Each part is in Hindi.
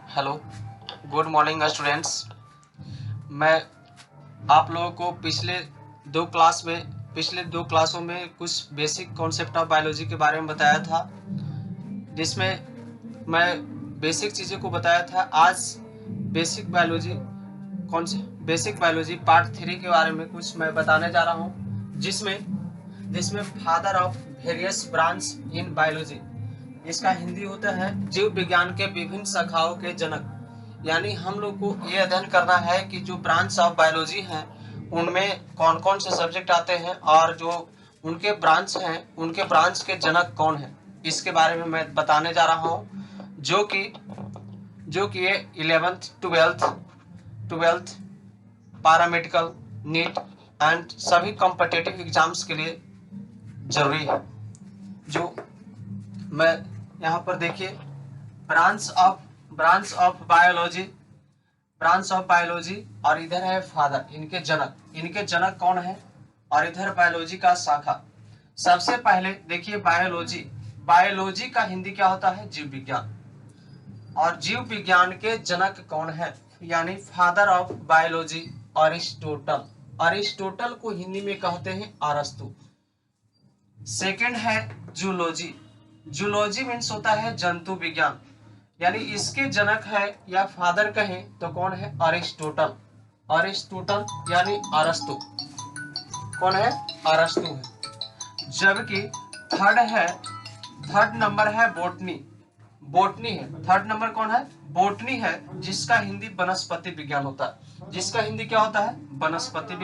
Hello, good morning students. मैं आप लोगों को पिछले दो क्लासों में कुछ बेसिक कॉन्सेप्ट ऑफ बायोलॉजी के बारे में बताया था, जिसमें मैं बेसिक चीज़ों को बताया था। आज बेसिक बायोलॉजी पार्ट 3 के बारे में कुछ मैं बताने जा रहा हूँ, जिसमें father of various branch in biology, इसका हिंदी होता है जीव विज्ञान के विभिन्न शाखाओं के जनक। यानी हम लोग को ये अध्ययन करना है कि जो ब्रांच ऑफ बायोलॉजी हैं उनमें कौन कौन से सब्जेक्ट आते हैं और जो उनके ब्रांच हैं उनके ब्रांच के जनक कौन हैं, इसके बारे में मैं बताने जा रहा हूँ। जो कि ये 11th 12th paramedical, neat and सभी कॉम्पिटिटिव एग्जाम्स के लिए जरूरी है। जो मैं यहाँ पर देखिए, ब्रांच ऑफ बायोलॉजी और इधर है फादर, इनके जनक कौन है, और इधर बायोलॉजी का शाखा। सबसे पहले देखिए बायोलॉजी का हिंदी क्या होता है, जीव विज्ञान। और जीव विज्ञान के जनक कौन है, यानी फादर ऑफ बायोलॉजी अरिस्टोटल को हिंदी में कहते हैं अरस्तु। सेकंड है जूलॉजी मीन्स होता है जंतु विज्ञान, यानी इसके जनक है या फादर कहें तो कौन है, अरिस्टोटल यानी अरस्तु। कौन है, अरस्तु है। जबकि थर्ड नंबर है बोटनी है। थर्ड नंबर कौन है, बोटनी है, जिसका हिंदी वनस्पति विज्ञान होता है। जिसका हिंदी क्या होता है, वनस्पति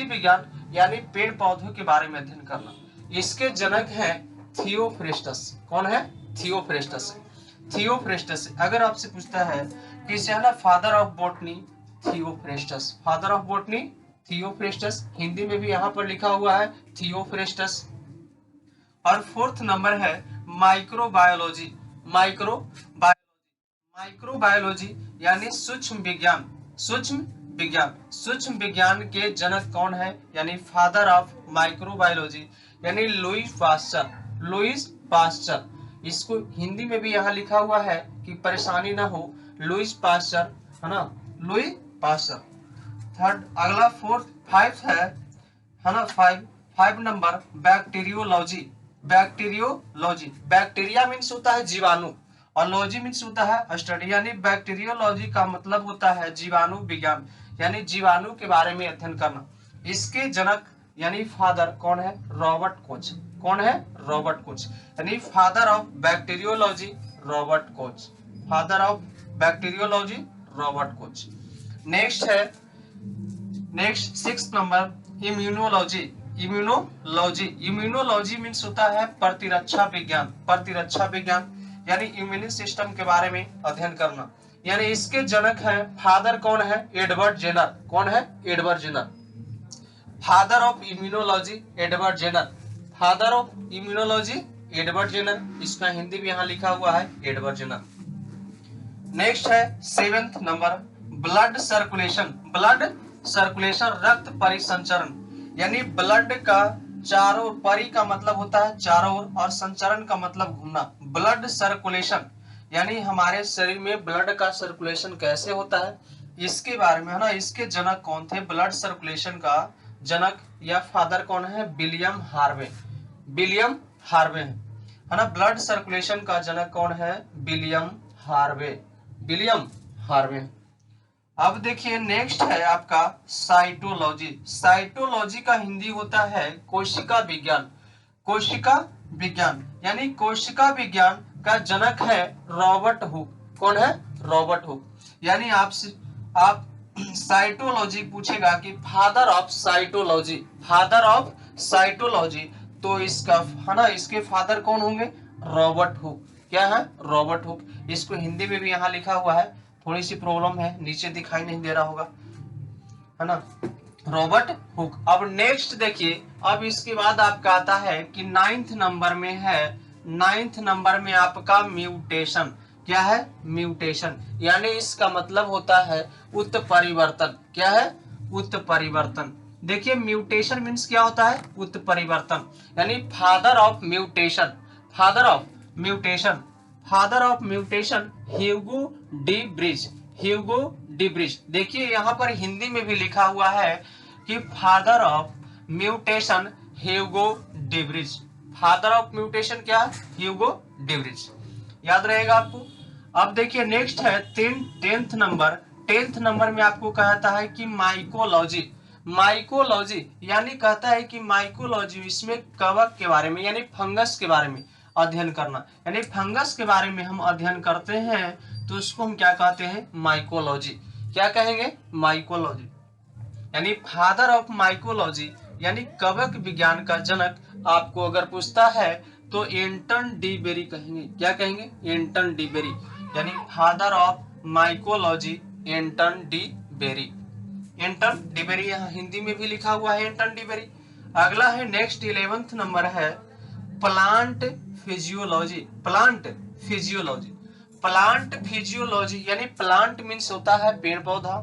विज्ञान यानी पेड़ पौधों के बारे में अध्ययन करना। इसके जनक हैं थियोफ्रेस्टस। कौन है, थियोफ्रेस्टस। अगर आपसे पूछता है कि father of botany Theophrastus, Hindi में भी यहाँ पर लिखा हुआ है थियोफ्रेस्टस। और फोर्थ नंबर है माइक्रोबायोलॉजी यानी सूक्ष्म विज्ञान के जनक कौन है, यानी फादर ऑफ माइक्रोबायोलॉजी यानी लुईस पास्चर। इसको हिंदी में भी यहाँ लिखा हुआ है कि परेशानी ना हो, लुईस पास्चर है ना, लुई पास्चर। थर्ड अगला फाइव है ना, फाइव नंबर बैक्टीरिया मीन्स होता है जीवाणु और लॉजी मीन्स होता है स्टडी, यानी बैक्टीरियोलॉजी का मतलब होता है जीवाणु विज्ञान, यानी जीवाणु के बारे में अध्ययन करना। इसके जनक यानी फादर कौन है, रॉबर्ट कोच। कौन है, रॉबर्ट कोच, यानी father of bacteriology Robert Koch. Next sixth number immunology means होता है प्रतिरक्षा विज्ञान, यानी इम्यून सिस्टम के बारे में अध्ययन करना। यानी इसके जनक है फादर कौन है, Edward Jenner. Father of immunology Edward Jenner, इसका हिंदी भी यहाँ लिखा हुआ है एडवर्ड जेनर। नेक्स्ट है सेवेंथ नंबर ब्लड सर्कुलेशन रक्त परिसंचरण, यानी ब्लड का चारों, परि का मतलब होता है चारों ओर और संचरण का मतलब घूमना। ब्लड सर्कुलेशन यानी हमारे शरीर में ब्लड का सर्कुलेशन कैसे होता है, इसके बारे में है ना। इसके जनक कौन थे, ब्लड सर्कुलेशन का जनक या फादर कौन है, विलियम हार्वे है ना। ब्लड सर्कुलेशन का जनक कौन है, विलियम हार्वे। अब देखिए नेक्स्ट है आपका साइटोलॉजी का हिंदी होता है कोशिका विज्ञान, यानी कोशिका विज्ञान का जनक है रॉबर्ट हुक। कौन है, रॉबर्ट हुक। यानी आप साइटोलॉजी पूछेगा कि फादर ऑफ साइटोलॉजी, तो इसका है ना, इसके फादर कौन होंगे, रॉबर्ट हुक। क्या है, रॉबर्ट हुक। इसको हिंदी में भी यहाँ लिखा हुआ है, थोड़ी सी प्रॉब्लम है, नीचे दिखाई नहीं दे रहा होगा, है ना, रॉबर्ट हुक। अब नेक्स्ट देखिए, अब इसके बाद आपका आता है कि नाइन्थ नंबर में आपका म्यूटेशन। क्या है, म्यूटेशन, यानी इसका मतलब होता है उत्परिवर्तन। क्या है, उत्परिवर्तन। देखिए म्यूटेशन मीन्स क्या होता है, उत्परिवर्तन, यानी father of mutation father of mutation Hugo de bridge. Hugo de bridge, देखिए यहाँ पर हिंदी में भी लिखा हुआ है कि father of mutation Hugo de bridge. Father of mutation क्या है? ह्यूगो डी ब्रिज, याद रहेगा आपको। अब देखिए नेक्स्ट है टेंथ नंबर। टेंथ नंबर में आपको कहता है कि माइकोलॉजी। माइकोलॉजी यानी कहता है कि माइकोलॉजी, इसमें कवक के बारे में यानी फंगस के बारे में अध्ययन करना, यानी फंगस के बारे में हम अध्ययन करते हैं तो उसको हम क्या कहते हैं? माइकोलॉजी। क्या कहेंगे? माइकोलॉजी। यानी फादर ऑफ माइकोलॉजी यानी कवक विज्ञान का जनक आपको अगर पूछता है तो एंटन डी बेरी कहेंगे। क्या कहेंगे? एंटन डी बेरी, यानी father of mycology Anton de Bary. Anton de Bary यहाँ हिंदी में भी लिखा हुआ है एंटन डी बेरी। अगला है नेक्स्ट 11th नंबर है plant physiology. Plant physiology, plant physiology यानी प्लांट मीन्स होता है पेड़ पौधा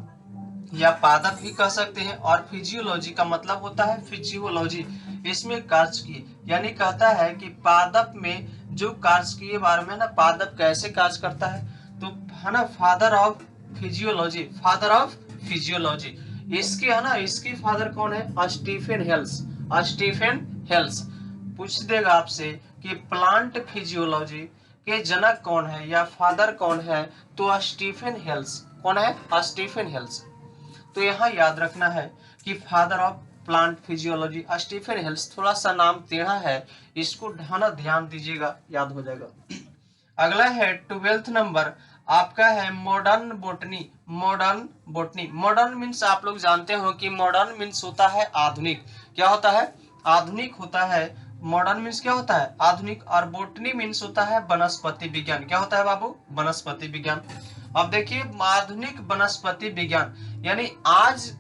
या पादप भी कह सकते हैं, और फिजियोलॉजी का मतलब होता है फिजियोलॉजी, इसमें कार्य यानी कहता है कि पादप में जो कार्य के बारे में ना, पादप कैसे कार्य करता है, तो है ना father of physiology. Father of physiology इसके है ना, इसके फादर कौन है? स्टीफन हेल्स। स्टीफन हेल्स पूछ देगा आपसे कि प्लांट फिजियोलॉजी के जनक कौन है या फादर कौन है, तो स्टीफन हेल्स। कौन है? Stephen Hales. तो यहाँ याद रखना है कि father of plant physiology Stephen Hales. थोड़ा सा नाम टेढ़ा है, इसको ध्यान दीजिएगा, याद हो जाएगा। अगला है 12th नंबर आपका है modern botany. Modern botany, modern means आप लोग जानते हो कि मॉडर्न मीन्स होता है आधुनिक। क्या होता है? आधुनिक होता है। मॉडर्न मीन्स क्या होता है? आधुनिक। और बोटनी मीन्स होता है वनस्पति विज्ञान। क्या होता है बाबू? वनस्पति विज्ञान। अब देखिए आधुनिक वनस्पति विज्ञान यानी आज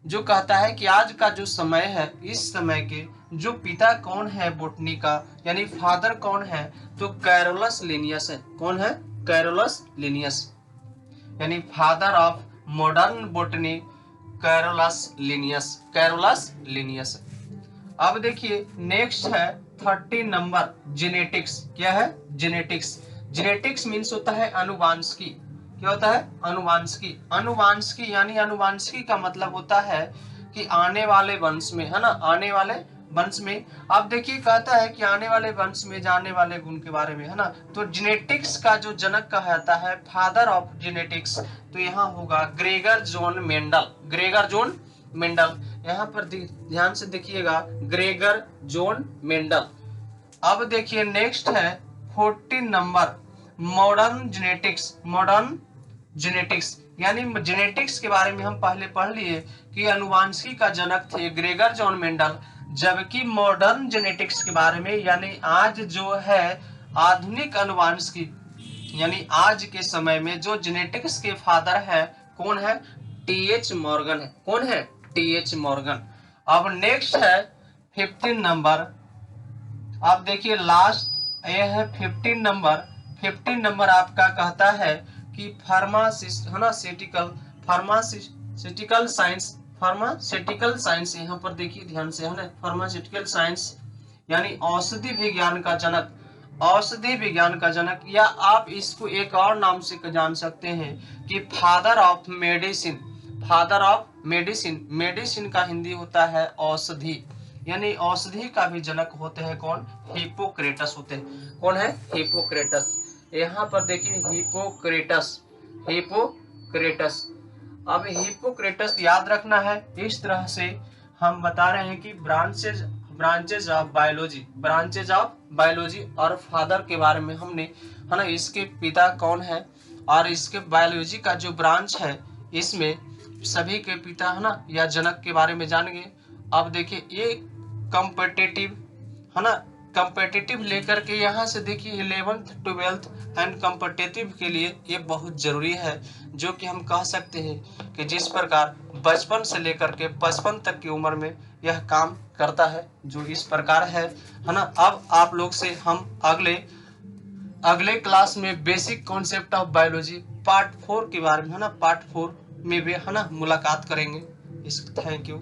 जो कहता है कि आज का जो समय है, इस समय के जो पिता कौन है बोटनी का, यानी फादर कौन है, तो कैरोलस लिनियस है। कौन है? कैरोलस लिनियस, यानी father of modern botany Carolus Linnaeus. Carolus Linnaeus. अब देखिए नेक्स्ट है 13 नंबर जेनेटिक्स। क्या है? जेनेटिक्स। जेनेटिक्स मीन्स होता है अनुवांशिकी। क्या होता है? अनुवांशिकी। अनुवांशिकी यानी अनुवांशिकी का मतलब होता है कि आने वाले वंश में, है ना, आने वाले वंश में। अब देखिए कहता है कि आने वाले वंश में जाने वाले गुण के बारे में, है ना, तो जेनेटिक्स का जो जनक कहता है फादर ऑफ जेनेटिक्स, तो यहाँ होगा Gregor John Mendel. Gregor John Mendel, यहाँ पर ध्यान से देखिएगा, ग्रेगर जॉन मेंडल। अब देखिए नेक्स्ट है 14 number modern genetics. Modern genetics यानी जेनेटिक्स के बारे में हम पहले पढ़ लिए कि अनुवांशिकी का जनक थे ग्रेगर जॉन मेंडल, जबकि मॉडर्न जेनेटिक्स के बारे में यानी आज जो है आधुनिक अनुवांशिकी यानी आज के समय में जो जेनेटिक्स के फादर है, कौन है? टीएच मॉर्गन है। कौन है? TH Morgan. अब नेक्स्ट है 15 नंबर। आप देखिए लास्ट ये है 15 नंबर। 15 नंबर आपका कहता है कि फार्मास्यूटिकल साइंस। फार्मास्यूटिकल साइंस यहाँ पर देखिए ध्यान से, है ना, फार्मास्यूटिकल साइंस यानी औषधि विज्ञान का जनक। औषधि विज्ञान का जनक, या आप इसको एक और नाम से जान सकते हैं कि father of medicine. Father of medicine. Medicine का हिंदी होता है औषधि, यानी औषधि का भी जनक होते हैं कौन? हिप्पोक्रेटस होते हैं। कौन है? हिप्पोक्रेटस। यहाँ पर देखिए हिप्पोक्रेटस। हिप्पोक्रेटस। अब हिप्पोक्रेटस याद रखना है। इस तरह से हम बता रहे हैं कि branches of biology. Branches of biology और फादर के बारे में हमने, है ना, इसके पिता कौन है और इसके बायोलॉजी का जो ब्रांच है इसमें सभी के पिता, है ना, या जनक के बारे में जानेंगे। अब देखिए ये कॉम्पिटिटिव, है ना, कॉम्पिटिटिव लेकर के यहाँ से देखिए 11th 12th एंड कॉम्पिटिटिव के लिए ये बहुत जरूरी है, जो कि हम कह सकते हैं कि जिस प्रकार बचपन से लेकर के 55 तक की उम्र में यह काम करता है, जो इस प्रकार है ना। अब आप लोग से हम अगले क्लास में basic concept of biology part 4 के बारे में, है ना, पार्ट 4 में भी, है ना, मुलाकात करेंगे। Thank you.